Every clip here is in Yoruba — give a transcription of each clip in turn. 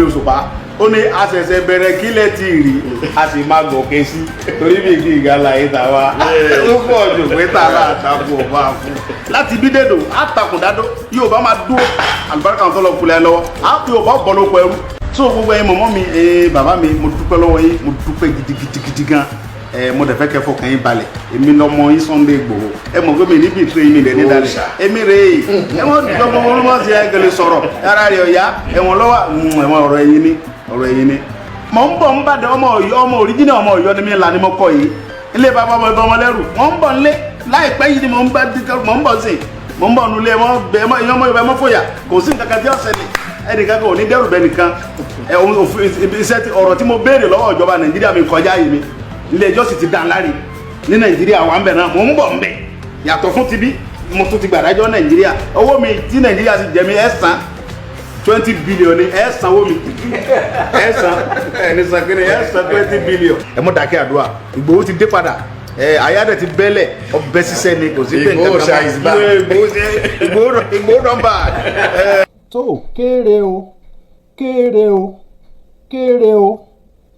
mi Òṣùpá ó ní àṣẹ̀ṣẹ̀ bẹ̀rẹ̀ kílẹ̀ tí ì rí a sì máa gòkè sí torí bí kí ìgàlà yìí tà wá ó pọ̀ jù pé tààrà àtàkùn ọba fún láti bí dèdò àtàkùn dádó yóò bá máa dúró àlùbáríkà tó lọ kulẹ̀ lọ́wọ́ á fi òbá bọ̀ lóko ẹrú tó gbogbo ẹ̀yin mọ̀mọ́ mi bàbá mi mo dúpẹ́ lọ́wọ́ yín mo dúpẹ́ gidigidi gan mo dẹ̀ fẹ́ kẹ́ fọkàn yín balẹ̀ èmi lọ́mọ yín Sunday Igboho ẹ mọ̀ pé mi níbi ìtúrẹ́ yín mi lẹ̀ ní dalẹ̀ èmi rè é ẹ mọ̀ dùn gbogbo olúmọ̀ sí ẹ gẹlẹ́ sọ̀rọ̀ ara rẹ̀ ọ̀yá ẹ̀wọ̀n lọ́wọ́ ẹ̀wọ̀n ọ̀rọ̀ ẹ̀yin ni mọ̀ ń bọ̀ ń bàdé ọmọ òríjìnà ọmọ Ọ̀yọ́ ni mi là ní mo kọ́ yìí ilé bàbá ọmọ ìbọn ọmọ lẹ́rù mọ̀ ń bọ̀ nílé láìpẹ́ yìí ni mọ̀ ń bọ̀ sí mọ̀ ń bọ̀ nulẹ̀ mọ̀ fòyà kò sí nǹkan kan tí ó ṣẹlẹ̀ ẹnìkan kò ní dẹ́rù bẹ́ẹ̀ nìkan ọ̀rọ̀ tí mo béèrè lọ́wọ́ ìjọba Nàìjíríà mi kọjá yìí mi ilé ẹjọ́ sì ti dá láre ní Nàìjíríà wà ń bẹ̀ náà mò ń bọ̀ ń bẹ̀ yàtọ̀ fún ti bí mo tún ti gbàdájọ́ Nàìjíríà owó mi tí Nàìjíríà ti jẹ mi ẹ̀sán 20 billion ni ẹ̀sán owó mi ẹ̀sán ẹni sàkínní ẹ̀sán 20 billion. ẹ mú dàkẹ́ àdúrà Ìgbòho ti dé padà àyàdẹ ti bẹ́lẹ̀ ọbẹ̀ ṣiṣẹ́ ni kò sí pé nǹkan kan Ìgbòho nọ́mbà. tó kéré o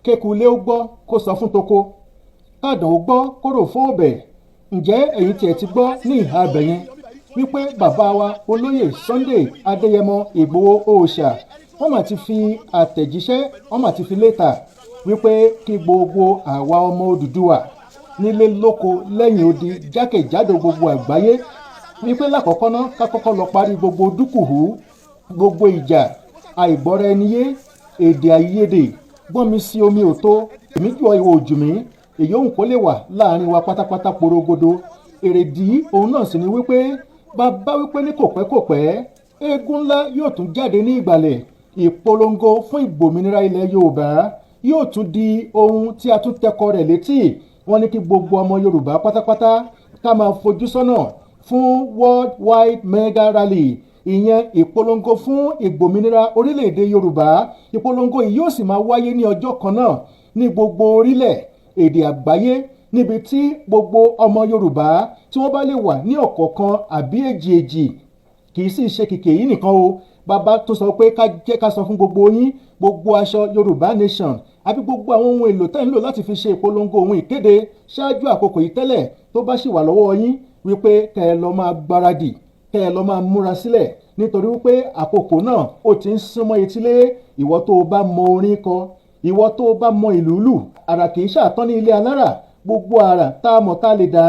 kékulé ó gbọ́ kó sọ fún toko kádàn ó gbọ́ kó rò fún ọbẹ̀ ǹjẹ́ ẹ̀yin tiẹ̀ ti gbọ́ ní ìhà abẹ̀ yẹn wípé bàbá wa olóyè Sunday Adéyẹmọ Ìgbòho Òòṣà wọ́n mà ti fi àtẹ̀jíṣẹ́ wọ́n mà ti fi létà wípé kí gbogbo àwa ọmọ Odùduwà nílé lóko lẹ́yìn odi jákèjádò gbogbo àgbáyé wípé lákọ̀ọ́kọ́ náà ká kọ́kọ́ lọ parí gbogbo dúkùhù gbogbo ìjà àìgbọ́ra ẹni yé èdè àìyedè gbọ́n mi sí omi òtó èmi jù ìwọ òjù mí èyí òun kò lè wà láàrin wa pátápátá porogodo èrèdí òun náà sì ni wípé bàbá wípé ní kò pẹ́ eégún ńlá yóò tún jáde ní ìgbàlẹ̀ ìpolongo fún ìgbòmìnira ilẹ̀ Yorùbá yóò tún di ohun tí a tún tẹkọ rẹ̀ létí wọ́n ní kí gbogbo ọmọ Yorùbá pátápátá ká máa fojú sọ́nà fún world wide mega rally ìyẹn ìpolongo fún ìgbòmìnira orílẹ̀-èdè Yorùbá ìpolongo yìí yóò sì máa wáyé ní ọjọ́ kan náà ní gbogbo orílẹ̀ èdè àgbáyé níbi tí gbogbo ọmọ Yorùbá tí wọ́n bá lè wà ní ọ̀kọ̀ọ̀kan àbí èjì kì í sì ṣe kìkì yìí nìkan o bàbá tó sọ pé ká sọ fún gbogbo yín gbogbo aṣọ Yorùbá nation àbí gbogbo àwọn ohun èlò tẹ́ ń lò láti fi ṣe ìpolongo ohun ìkéde ṣáájú àkókò yìí tẹ́lẹ̀ tó bá sì wà lọ́wọ́ yín wípé kẹ́ ẹ lọ máa gbáradì kẹ́ ẹ lọ máa múra sílẹ̀ nítorí wípé àkókò náà ó ti ń súnmọ́ etílé ìwọ tó o bá mọ orin kọ ìwọ tó o bá mọ ìlú lù àrà kì í ṣàtán ní ilé alára gbogbo àrà tá a mọ̀ tá a lè dá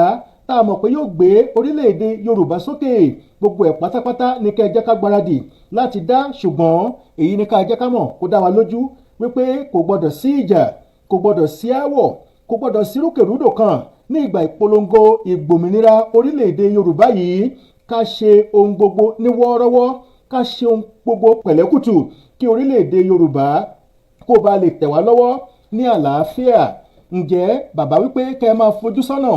tá a mọ̀ pé yóò gbé orílẹ̀-èdè Yorùbá sókè gbogbo ẹ̀ pátápátá ní kẹ́ ẹ jẹ́ ká gbáradì láti dá ṣùgbọ́n èyí ní ká jẹ́ ká mọ̀ kó dá wa lójú wípé kò gbọdọ̀ sí ìjà kò gbọdọ̀ sí aáwọ̀ kò gbọdọ̀ sí rúkèrúdò kan ní ìgbà ìpolongo ìgbòmìnira orílẹ̀-èdè Yorùbá yìí ká ṣe ohun gbogbo ní wọ́ọ́rọ́wọ́ ká ṣe ohun gbogbo pẹ̀lẹ́kùtù kí orílẹ̀-èdè Yorùbá kó ba lè tẹ̀ wá lọ́wọ́ ní àlàáfíà ǹjẹ́ bàbá wípé kẹ́ ẹ máa fojú sọ́nà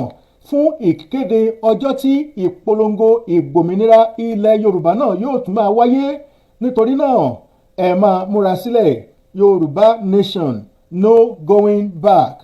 fún ìkéde ọjọ́ tí ìpolongo ìgbòmìnira ilẹ̀ Yorùbá náà yóò tún máa wáyé nítorí náà ẹ máa múra sílẹ̀ Yorùbá nation no going back.